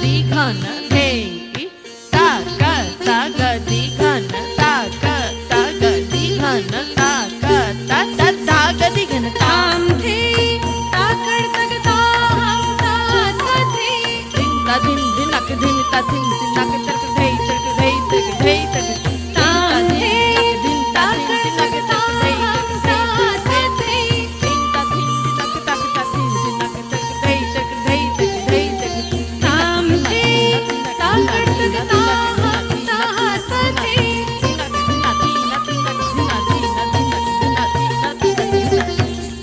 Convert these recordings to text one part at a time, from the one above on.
दी घन धे ता क ता ग दी घन ता क ता ग दी घन ता क ता ता ता ग दी घन ताम थे ता कर तक ता हम ता ता थे दिन ता दिन दिनक दिन ता दिन दिनक तक धे तक धे तक धे तक ताम थे दिन ता दिन दिनक तक धे तक ता ता थे दिन ता दिन दिनक तक ता दिन दिनक तक धे तक धे तक धे तक ताम थे ता कर तक ता हम ता ता थे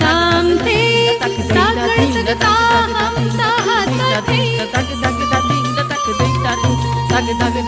ताम थे ता कर तक ता हम ता ता थे तक तक तक तक तक